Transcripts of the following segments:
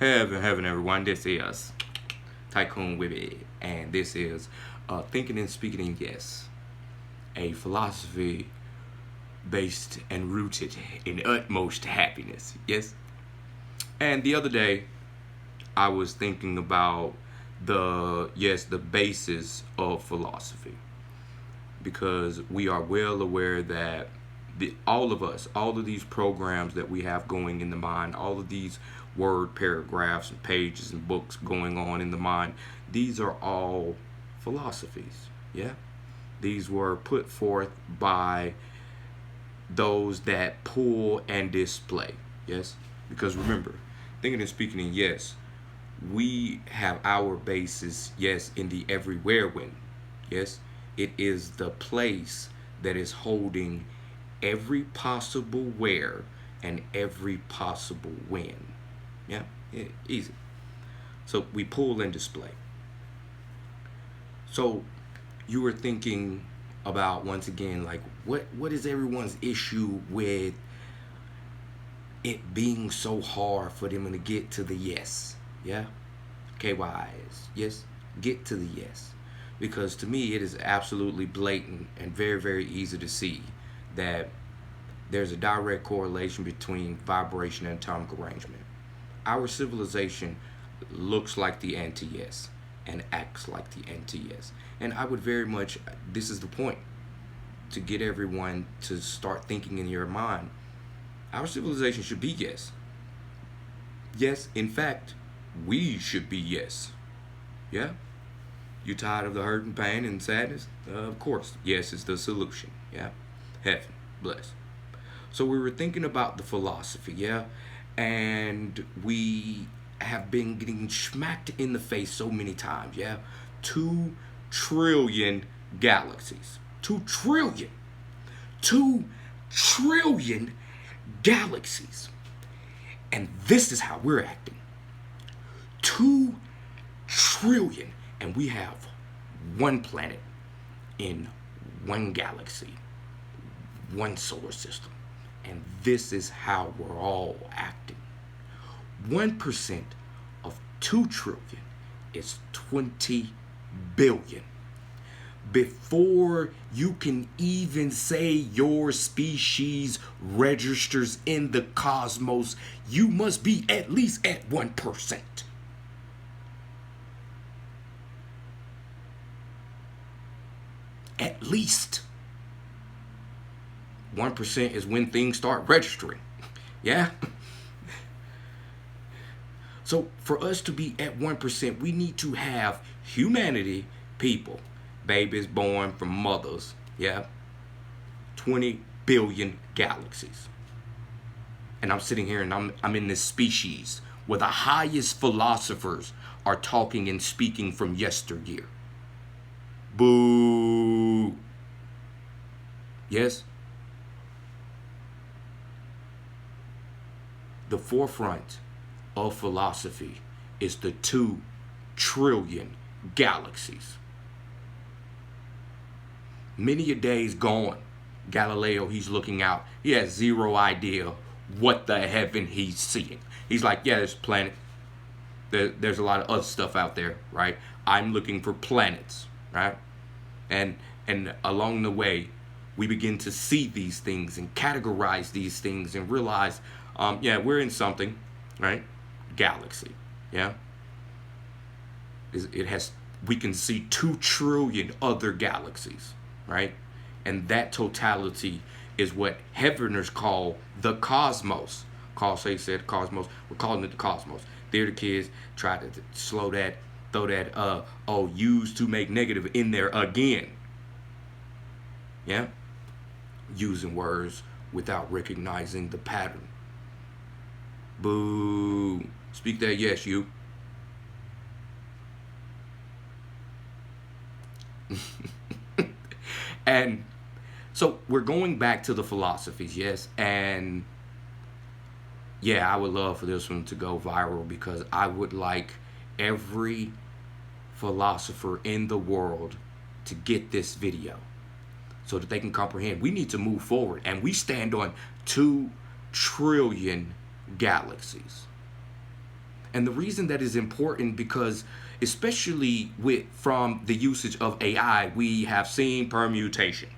Heaven, everyone. This is Tycoon Wibby, and this is Thinking and Speaking in Yes, a philosophy based and rooted in utmost happiness. Yes. And the other day, I was thinking about the basis of philosophy, because we are well aware that all of us, all of these programs that we have going in the mind, all of these word paragraphs and pages and books going on in the mind, these are all philosophies. Yeah, these were put forth by those that pull and display. Yes, because remember, thinking and speaking in yes, we have our basis, yes, in the everywhere win. Yes, it is the place that is holding every possible where and every possible when. Yeah, easy. So we pull and display. So you were thinking about, once again, like what is everyone's issue with it being so hard for them to get to the yes? Yeah, KYs, yes, get to the yes. Because to me, it is absolutely blatant and very, very easy to see that there's a direct correlation between vibration and atomic arrangement. Our civilization looks like the anti-yes and acts like the anti-yes. And I would very much, this is the point, to get everyone to start thinking in your mind. Our civilization should be yes. Yes, in fact, we should be yes. Yeah? You tired of the hurt and pain and sadness? Of course, yes is the solution. Yeah? Heaven, bless. So we were thinking about the philosophy, yeah? And we have been getting smacked in the face so many times, yeah? 2 trillion galaxies. 2 trillion. 2 trillion galaxies. And this is how we're acting. 2 trillion. And we have one planet in one galaxy, one solar system. And this is how we're all acting. 1% of 2 trillion is 20 billion. Before you can even say your species registers in the cosmos, you must be at least at 1%. At least. 1% is when things start registering. Yeah? So for us to be at 1%, we need to have humanity, people, babies born from mothers, yeah? 20 billion galaxies. And I'm sitting here and I'm in this species where the highest philosophers are talking and speaking from yesteryear. Boo. Yes? The forefront of philosophy is the 2 trillion galaxies. Many a day's gone. Galileo, he's looking out. He has zero idea what the heaven he's seeing. He's like, yeah, there's a planet. There's a lot of other stuff out there, right? I'm looking for planets, right? And along the way, we begin to see these things and categorize these things and realize, yeah, we're in something, right? Galaxy, yeah. It has. We can see 2 trillion other galaxies, right? And that totality is what heaveners call the cosmos. Carl Say said cosmos. We're calling it the cosmos. Theater kids try to slow that, throw that use to make negative in there again. Yeah? Using words without recognizing the pattern. Boo. Speak that yes, you. And so we're going back to the philosophies, yes. And yeah, I would love for this one to go viral, because I would like every philosopher in the world to get this video so that they can comprehend. We need to move forward, and we stand on 2 trillion galaxies. And the reason that is important because especially with from the usage of AI, we have seen permutation.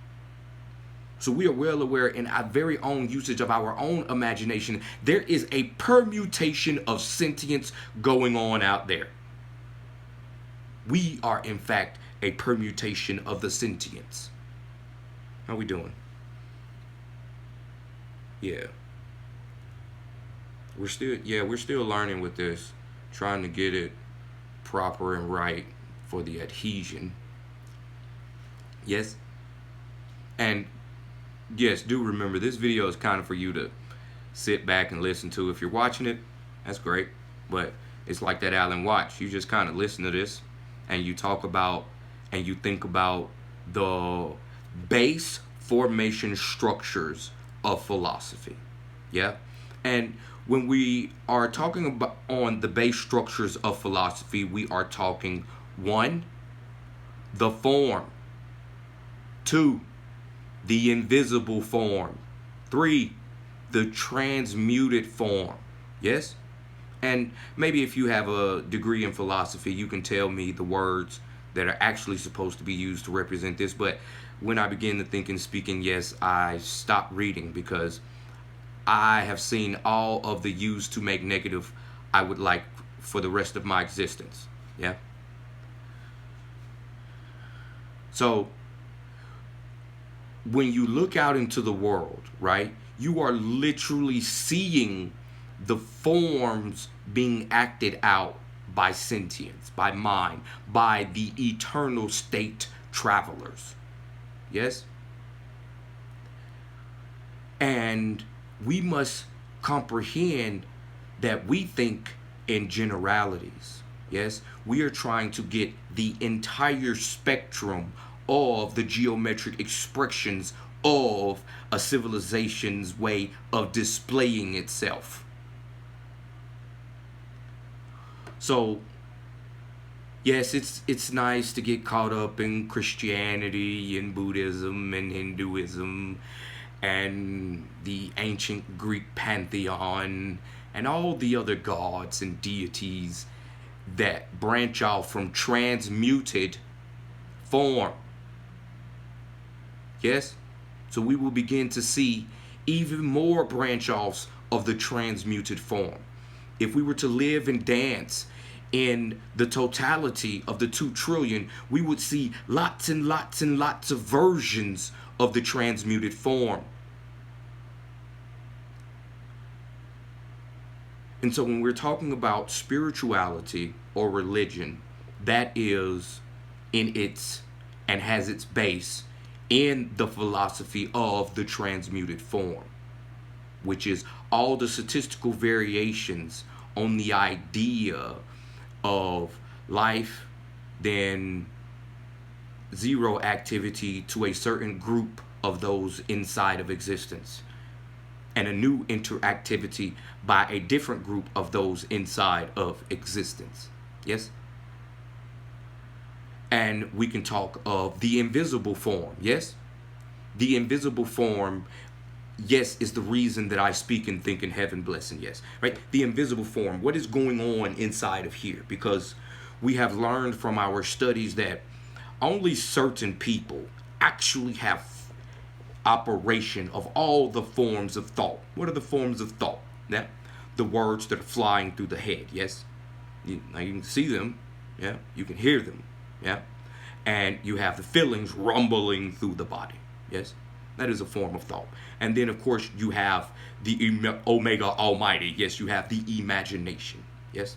So we are well aware in our very own usage of our own imagination, there is a permutation of sentience going on out there. We are in fact a permutation of the sentience. How we doing? Yeah. We're still learning with this, trying to get it proper and right for the adhesion. Yes. And yes, do remember this video is kind of for you to sit back and listen to. If you're watching it, that's great. But it's like that Alan Watch. You just kind of listen to this and you talk about and you think about the base formation structures of philosophy. Yeah. And when we are talking about on the base structures of philosophy, we are talking one, the form, two, the invisible form, three, the transmuted form. Yes? And maybe if you have a degree in philosophy, you can tell me the words that are actually supposed to be used to represent this. But when I begin to think and speak in yes, I stop reading because I have seen all of the use to make negative I would like for the rest of my existence. Yeah? So when you look out into the world, right, you are literally seeing the forms being acted out by sentience, by mind, by the eternal state travelers. Yes? And we must comprehend that we think in generalities. Yes? We are trying to get the entire spectrum of the geometric expressions of a civilization's way of displaying itself. So, yes, it's nice to get caught up in Christianity and Buddhism and Hinduism and the ancient Greek pantheon and all the other gods and deities that branch off from transmuted form. Yes? So we will begin to see even more branch offs of the transmuted form. If we were to live and dance in the totality of the 2 trillion, we would see lots and lots and lots of versions of the transmuted form. And so when we're talking about spirituality or religion, that is in its and has its base in the philosophy of the transmuted form, which is all the statistical variations on the idea of life, then zero activity to a certain group of those inside of existence, and a new interactivity by a different group of those inside of existence. Yes? And we can talk of the invisible form. Yes? The invisible form, yes, is the reason that I speak and think in heaven, blessing. Yes, right? The invisible form. What is going on inside of here? Because we have learned from our studies that only certain people actually have operation of all the forms of thought. What are the forms of thought? Yeah, the words that are flying through the head. Yes, now you can see them. Yeah, you can hear them. Yeah, and you have the feelings rumbling through the body. Yes, that is a form of thought. And then, of course, you have the Omega Almighty. Yes, you have the imagination. Yes,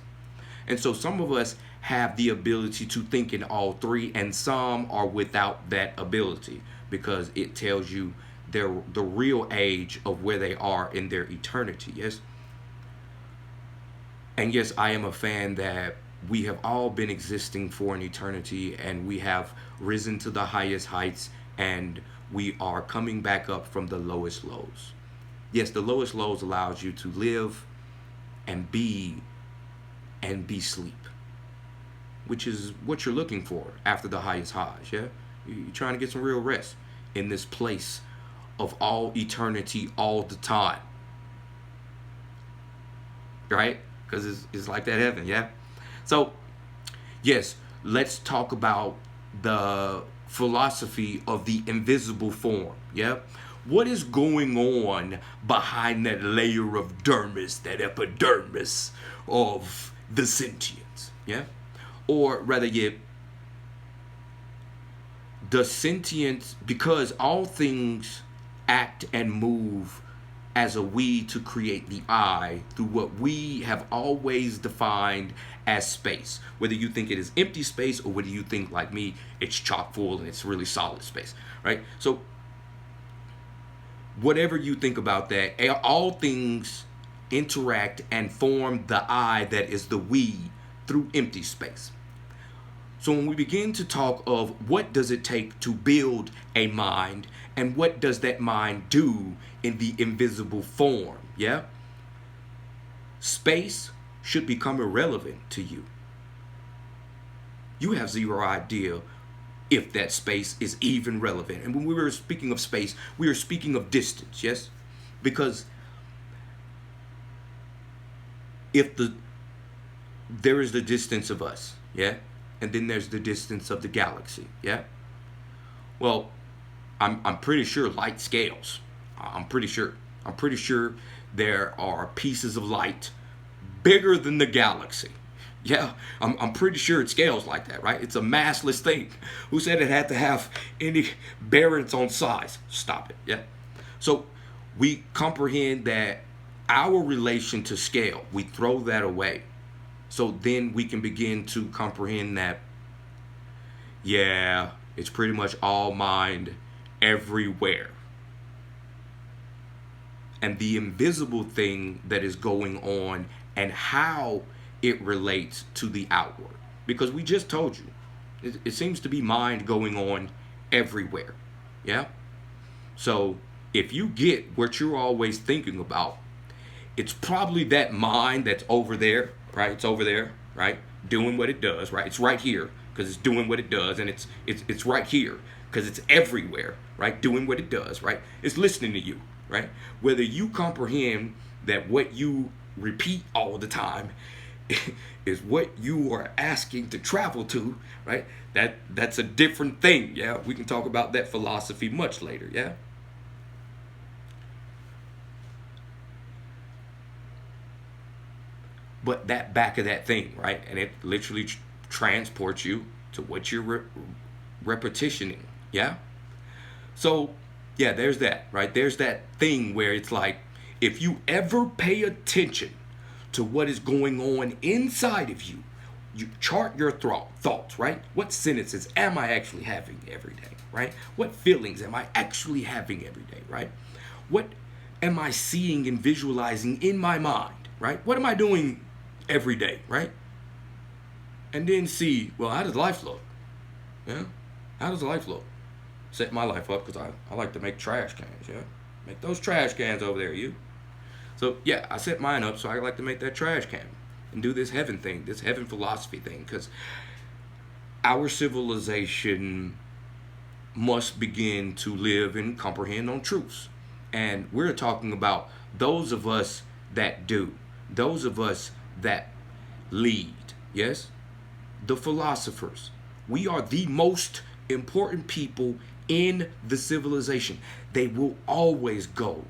and so some of us have the ability to think in all three, and some are without that ability because it tells you the real age of where they are in their eternity. Yes, and yes, I am a fan that we have all been existing for an eternity, and we have risen to the highest heights, and we are coming back up from the lowest lows. Yes, the lowest lows allows you to live and be sleep, which is what you're looking for after the highest highs. Yeah, you're trying to get some real rest in this place of all eternity all the time, right? because it's like that heaven, yeah. So yes, let's talk about the philosophy of the invisible form, yeah. What is going on behind that layer of dermis, that epidermis of the sentience, yeah? Or rather yet, the sentience, because all things act and move as a we to create the I through what we have always defined as space. Whether you think it is empty space or whether you think, like me, it's chock full and it's really solid space, right? So, whatever you think about that, all things interact and form the I that is the we through empty space. So when we begin to talk of what does it take to build a mind and what does that mind do in the invisible form, yeah? Space should become irrelevant to you. You have zero idea if that space is even relevant. And when we were speaking of space, we are speaking of distance, yes? Because if there is the distance of us, yeah? And then there's the distance of the galaxy, yeah? Well, I'm pretty sure light scales. I'm pretty sure. I'm pretty sure there are pieces of light bigger than the galaxy. Yeah, I'm pretty sure it scales like that, right? It's a massless thing. Who said it had to have any bearings on size? Stop it, yeah? So we comprehend that our relation to scale, we throw that away. So then we can begin to comprehend that, yeah, it's pretty much all mind everywhere. And the invisible thing that is going on and how it relates to the outward. Because we just told you, it seems to be mind going on everywhere. Yeah? So if you get what you're always thinking about, it's probably that mind that's over there, right? It's over there, right? Doing what it does, right? It's right here because it's doing what it does, and it's right here because it's everywhere, right? Doing what it does, right? It's listening to you, right? Whether you comprehend that what you repeat all the time is what you are asking to travel to, right? That's a different thing, yeah? We can talk about that philosophy much later, yeah? But that back of that thing, right? And it literally transports you to what you're repetitioning, yeah? So, yeah, there's that, right? There's that thing where it's like, if you ever pay attention to what is going on inside of you, you chart your thoughts, right? What sentences am I actually having every day, right? What feelings am I actually having every day, right? What am I seeing and visualizing in my mind, right? What am I doing every day, right? And then see, well, how does life look? Yeah? How does life look? Set my life up because I like to make trash cans, yeah? Make those trash cans over there, you. So, yeah, I set mine up so I like to make that trash can and do this heaven thing, this heaven philosophy thing, because our civilization must begin to live and comprehend on truths. And we're talking about those of us that do, those of us that lead, yes? The philosophers. We are the most important people in the civilization. They will always go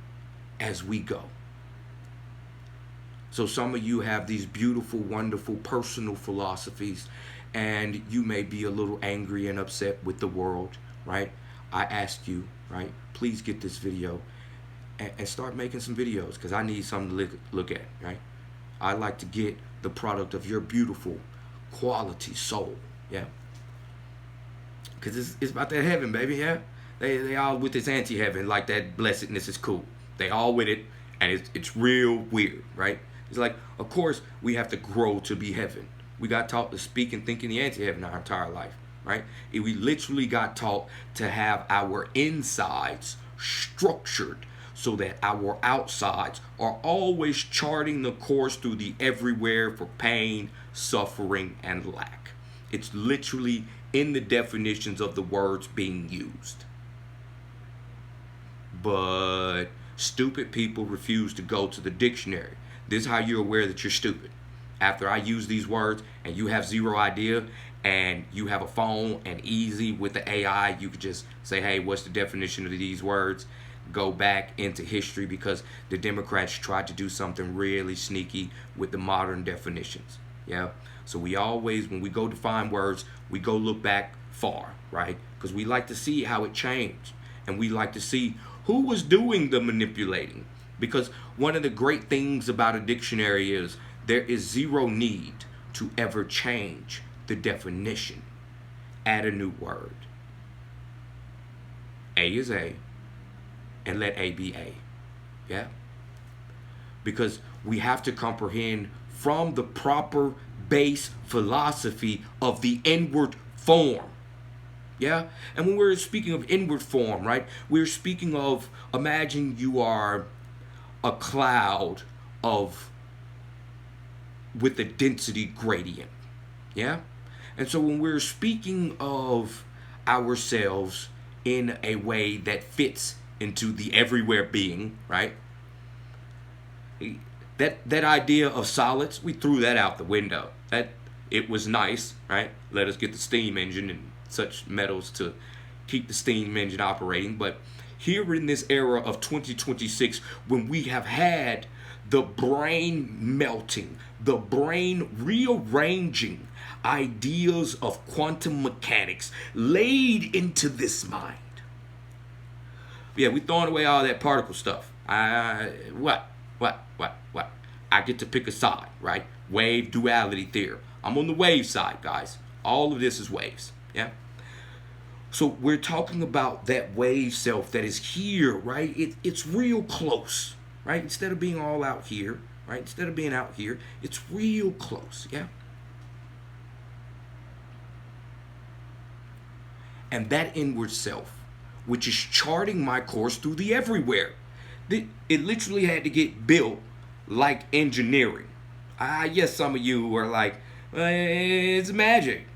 as we go. So some of you have these beautiful, wonderful personal philosophies, and you may be a little angry and upset with the world, right? I ask you, right? Please get this video and start making some videos because I need something to look at, right? I like to get the product of your beautiful quality soul, yeah? Because it's about that heaven, baby, yeah? They all with this anti-heaven, like that blessedness is cool. They all with it, and it's real weird, right? It's like, of course, we have to grow to be heaven. We got taught to speak and think in the anti-heaven our entire life, right? And we literally got taught to have our insides structured so that our outsides are always charting the course through the everywhere for pain, suffering, and lack. It's literally in the definitions of the words being used. But stupid people refuse to go to the dictionary. This is how you're aware that you're stupid. after I use these words and you have zero idea and you have a phone and easy with the AI, you could just say, hey, what's the definition of these words? Go back into history because the Democrats tried to do something really sneaky with the modern definitions. Yeah. So we always, when we go define words, we go look back far, right? Because we like to see how it changed. And we like to see who was doing the manipulating. Because one of the great things about a dictionary is there is zero need to ever change the definition. Add a new word. A is A, and let A be A. Yeah? Because we have to comprehend from the proper base philosophy of the inward form. Yeah? And when we're speaking of inward form, right, we're speaking of, imagine you are a cloud of, with a density gradient. Yeah? And so when we're speaking of ourselves in a way that fits into the everywhere being, right? That idea of solids, we threw that out the window. That it was nice, right? Let us get the steam engine and such metals to keep the steam engine operating. But here in this era of 2026, when we have had the brain melting, the brain rearranging ideas of quantum mechanics laid into this mind. Yeah, we throwing away all that particle stuff. What? I get to pick a side, right? Wave duality theory. I'm on the wave side, guys. All of this is waves, yeah? So we're talking about that wave self that is here, right? It's real close, right? Instead of being all out here, right? Instead of being out here, it's real close, yeah? And that inward self, which is charting my course through the everywhere. It literally had to get built like engineering. Yes, some of you are like, it's magic.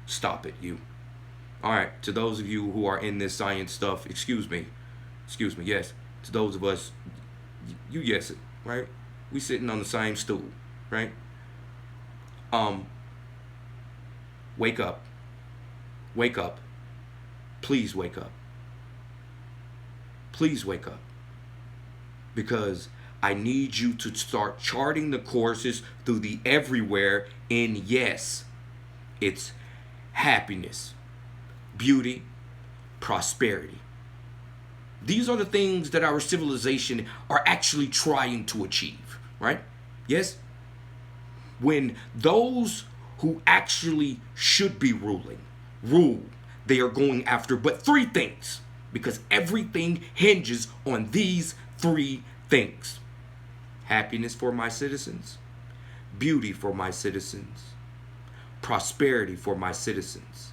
Stop it, you. All right, to those of you who are in this science stuff, excuse me, yes. To those of us, you guess it, right? We sitting on the same stool, right? Wake up. Wake up. Please wake up. Please wake up. Because I need you to start charting the courses through the everywhere in, yes, it's happiness, beauty, prosperity. These are the things that our civilization are actually trying to achieve, right? Yes? When those who actually should be ruling rule, they are going after but three things, because everything hinges on these three things: happiness for my citizens, beauty for my citizens, prosperity for my citizens.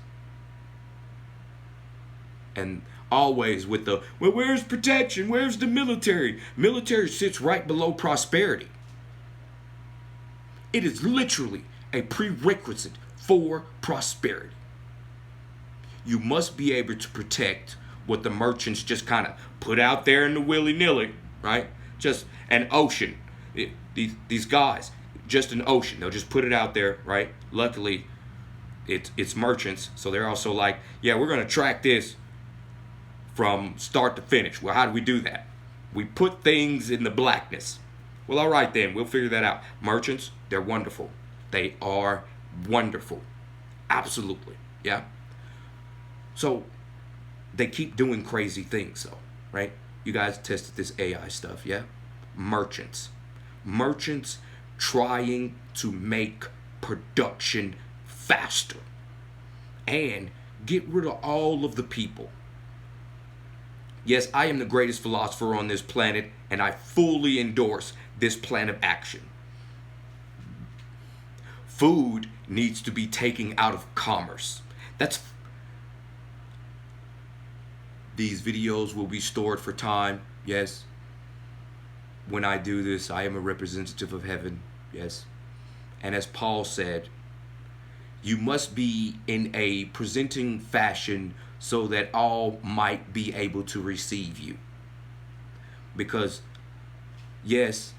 And always with the, well, where's protection? Where's the military? Military sits right below prosperity. It is literally a prerequisite for prosperity. You must be able to protect what the merchants just kind of put out there in the willy-nilly, right? Just an ocean. These guys, just an ocean. They'll just put it out there, right? Luckily, it's merchants, so they're also like, yeah, we're going to track this from start to finish. Well, how do we do that? We put things in the blackness. Well, all right then, we'll figure that out. Merchants, they're wonderful. They are wonderful. Absolutely. Yeah? So, they keep doing crazy things, though, right? You guys tested this AI stuff, yeah? Merchants. Merchants trying to make production faster and get rid of all of the people. Yes, I am the greatest philosopher on this planet, and I fully endorse this plan of action. Food needs to be taken out of commerce. These videos will be stored for time, yes. When I do this, I am a representative of heaven, yes. And as Paul said, you must be in a presenting fashion so that all might be able to receive you. Because, yes,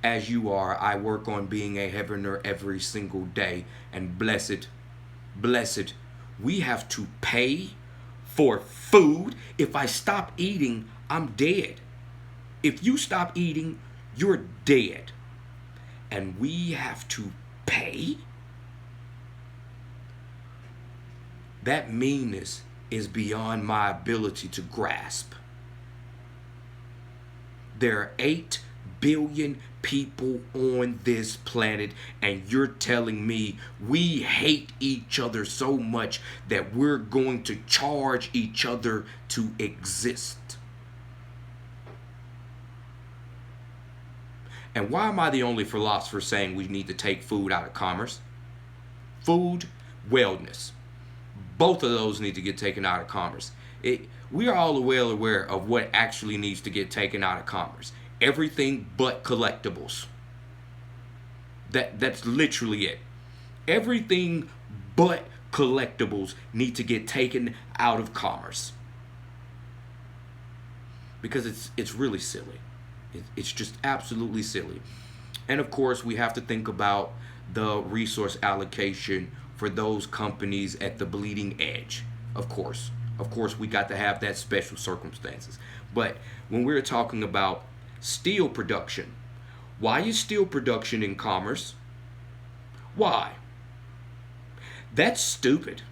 as you are, I work on being a heavener every single day. And blessed, we have to pay for food. If I stop eating, I'm dead. If you stop eating, you're dead. And we have to pay? That meanness is beyond my ability to grasp. There are 8 billion people on this planet, and you're telling me we hate each other so much that we're going to charge each other to exist. And why am I the only philosopher saying we need to take food out of commerce? Food, wellness. Both of those need to get taken out of commerce. We are all well aware of what actually needs to get taken out of commerce. Everything but collectibles. That's literally it. Everything but collectibles need to get taken out of commerce. Because it's really silly. It's just absolutely silly. And of course, we have to think about the resource allocation for those companies at the bleeding edge. Of course, we got to have that special circumstances. But when we're talking about steel production, why is steel production in commerce? Why? That's stupid.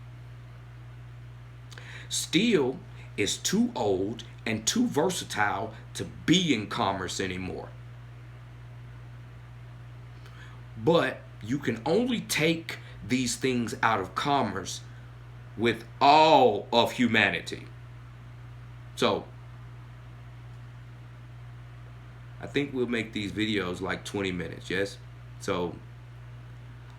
Steel is too old and too versatile to be in commerce anymore. But you can only take these things out of commerce with all of humanity. So I think we'll make these videos like 20 minutes, yes? So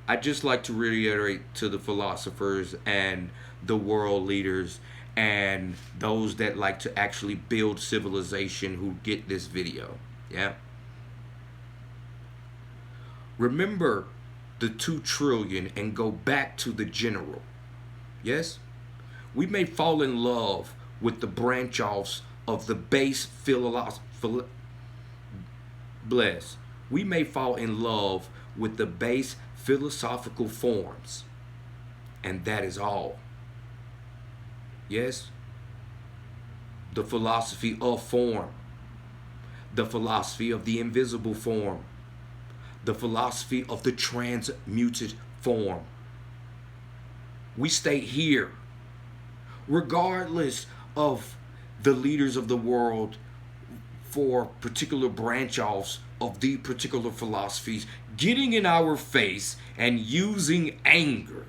I'd just like to reiterate to the philosophers and the world leaders and those that like to actually build civilization who get this video, yeah? Remember the 2 trillion and go back to the general, yes? We may fall in love with the branch offs of the base we may fall in love with the base philosophical forms, and that is all. Yes, the philosophy of form, the philosophy of the invisible form, the philosophy of the transmuted form. We stay here, regardless of the leaders of the world for particular branch offs of the particular philosophies getting in our face and using anger.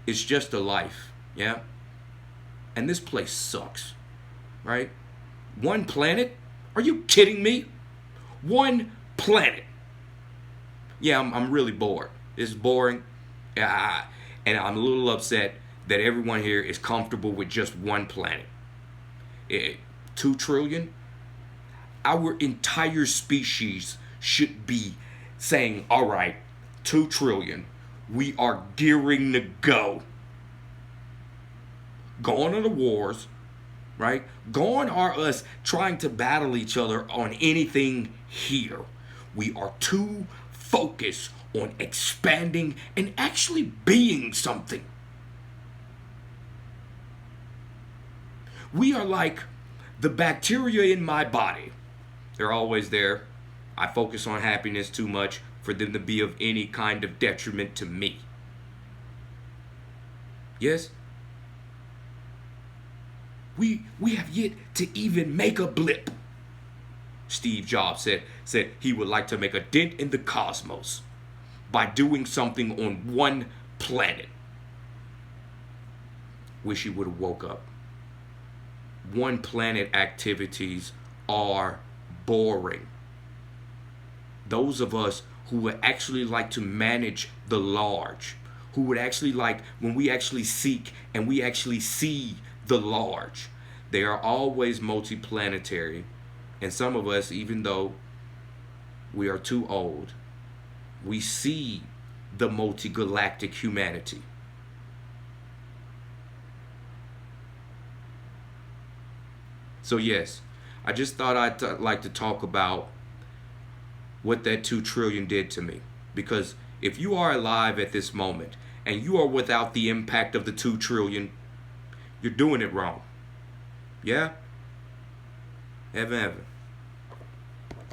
It's just a life. Yeah. And this place sucks. Right? One planet? Are you kidding me? One planet. Yeah, I'm really bored. It's boring. And I'm a little upset that everyone here is comfortable with just one planet. 2 trillion? Our entire species should be saying, all right, 2 trillion. We are gearing to go. Gone are the wars, right? Gone are us trying to battle each other on anything here. We are too focused on expanding and actually being something. We are like the bacteria in my body. They're always there. I focus on happiness too much for them to be of any kind of detriment to me. Yes? We have yet to even make a blip. Steve Jobs said he would like to make a dent in the cosmos by doing something on one planet. Wish he would have woke up. One planet activities are boring. Those of us who would actually like to manage the large, who would actually like, when we actually seek and we actually see the large, they are always multiplanetary. And some of us, even though we are too old, we see the multigalactic humanity. So yes, I just thought I'd like to talk about what that 2 trillion did to me. Because if you are alive at this moment and you are without the impact of the 2 trillion, you're doing it wrong. Yeah? Evan.